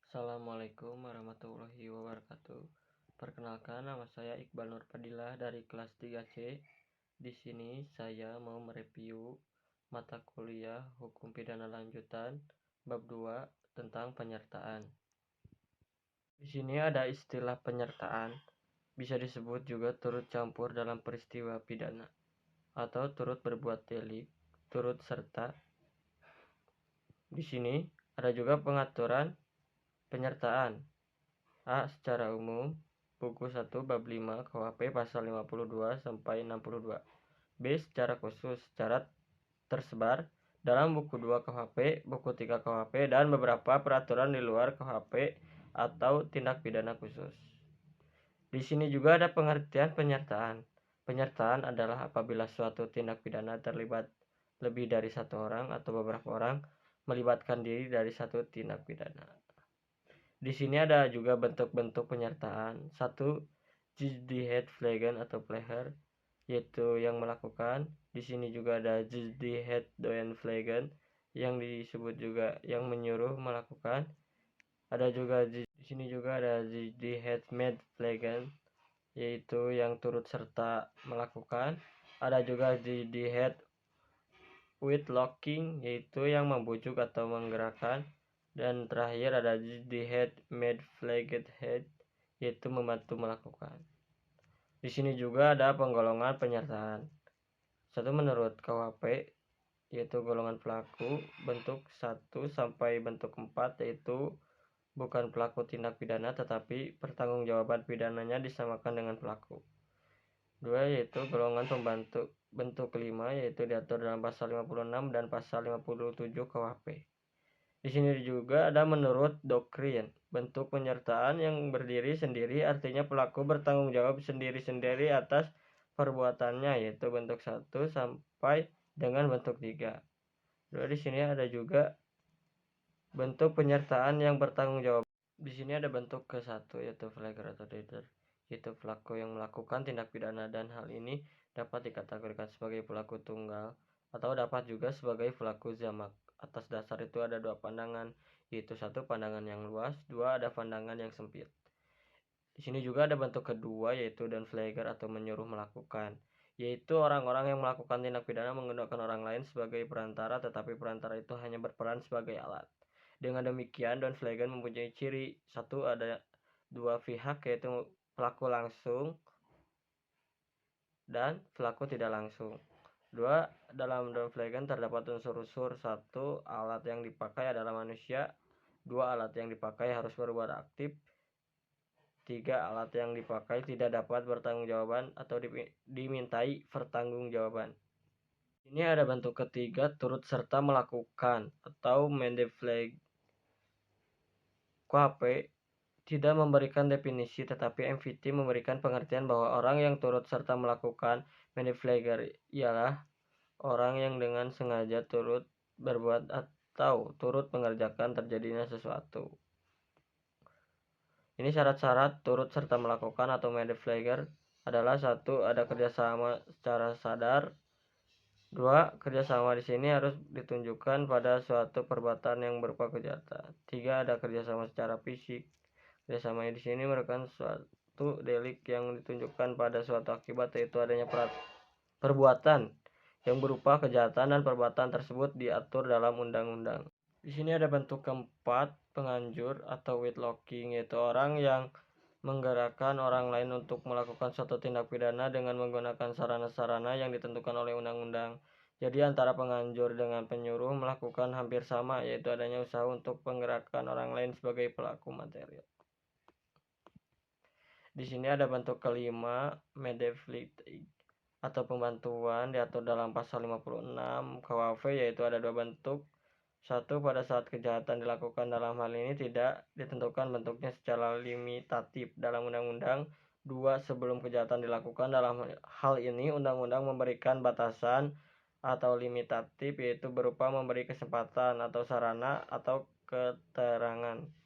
Assalamualaikum warahmatullahi wabarakatuh. Perkenalkan, nama saya Iqbal Nur Fadilah dari kelas 3C. Di sini saya mau mereview mata kuliah Hukum Pidana Lanjutan bab 2 tentang penyertaan. Di sini ada istilah penyertaan, bisa disebut juga turut campur dalam peristiwa pidana atau turut berbuat delik, turut serta. Di sini ada juga pengaturan penyertaan. A. Secara umum, buku 1 bab 5 KUHP pasal 52 sampai 62. B. Secara khusus, secara tersebar dalam buku 2 KUHP, buku 3 KUHP, dan beberapa peraturan di luar KUHP atau tindak pidana khusus. Di sini juga ada pengertian penyertaan. Penyertaan adalah apabila suatu tindak pidana terlibat lebih dari satu orang atau beberapa orang melibatkan diri dari satu tindak pidana. Di sini ada juga bentuk-bentuk penyertaan. 1. Jihadpflegen atau pleher, yaitu yang melakukan. Di sini juga ada Jihaddoenpflegen yang disebut juga yang menyuruh melakukan. Ada juga di sini juga ada Jihadmedpflegen, yaitu yang turut serta melakukan. Ada juga Jihadwithlocking, yaitu yang membujuk atau menggerakkan. Dan terakhir ada Jihadmedpflegeheid, yaitu membantu melakukan. Di sini juga ada penggolongan penyertaan. 1. Menurut KUHP, yaitu golongan pelaku bentuk 1 sampai bentuk 4, yaitu bukan pelaku tindak pidana tetapi pertanggungjawaban pidananya disamakan dengan pelaku. 2. Yaitu golongan pembantu bentuk 5, yaitu diatur dalam pasal 56 dan pasal 57 KUHP. Di sini juga ada menurut doktrin, bentuk penyertaan yang berdiri sendiri, artinya pelaku bertanggung jawab sendiri-sendiri atas perbuatannya, yaitu bentuk 1 sampai dengan bentuk 3. Di sini ada juga bentuk penyertaan yang bertanggung jawab. Di sini ada bentuk ke-1, yaitu flagger atau leader, yaitu pelaku yang melakukan tindak pidana, dan hal ini dapat dikategorikan sebagai pelaku tunggal atau dapat juga sebagai pelaku jamak. Atas dasar itu ada 2 pandangan, yaitu 1 pandangan yang luas, 2 ada pandangan yang sempit. Di sini juga ada bentuk kedua, yaitu downflagger atau menyuruh melakukan, yaitu orang-orang yang melakukan tindak pidana menggunakan orang lain sebagai perantara, tetapi perantara itu hanya berperan sebagai alat. Dengan demikian, downflagger mempunyai ciri: 1. Ada 2 pihak, yaitu pelaku langsung dan pelaku tidak langsung. 2. Dalam downflagger terdapat unsur-unsur: 1. Alat yang dipakai adalah manusia. 2. Alat yang dipakai harus berbuat aktif. 3. Alat yang dipakai tidak dapat bertanggungjawaban atau dimintai pertanggungjawaban. Ini ada bentuk ketiga, turut serta melakukan atau mandepflag. KUHP tidak memberikan definisi, tetapi MVT memberikan pengertian bahwa orang yang turut serta melakukan mandepflagger ialah orang yang dengan sengaja turut berbuat atau turut mengerjakan terjadinya sesuatu. Ini syarat-syarat turut serta melakukan atau mandepflagger adalah: 1. Ada kerjasama secara sadar. 2. Kerjasama di sini harus ditunjukkan pada suatu perbuatan yang berupa kejahatan. 3. Ada kerjasama secara fisik. Kerjasama di sini merupakan suatu delik yang ditunjukkan pada suatu akibat, yaitu adanya perbuatan yang berupa kejahatan, dan perbuatan tersebut diatur dalam undang-undang. Di sini ada bentuk keempat, penganjur atau withlocking, yaitu orang yang menggerakkan orang lain untuk melakukan suatu tindak pidana dengan menggunakan sarana-sarana yang ditentukan oleh undang-undang. Jadi antara penganjur dengan penyuruh melakukan hampir sama, yaitu adanya usaha untuk menggerakkan orang lain sebagai pelaku material. Di sini ada bentuk kelima, mandepflighting atau pembantuan, diatur dalam pasal 56 KUHP, yaitu ada 2 bentuk. 1. Pada saat kejahatan dilakukan, dalam hal ini tidak ditentukan bentuknya secara limitatif dalam undang-undang. 2. Sebelum kejahatan dilakukan, dalam hal ini undang-undang memberikan batasan atau limitatif, yaitu berupa memberi kesempatan atau sarana atau keterangan.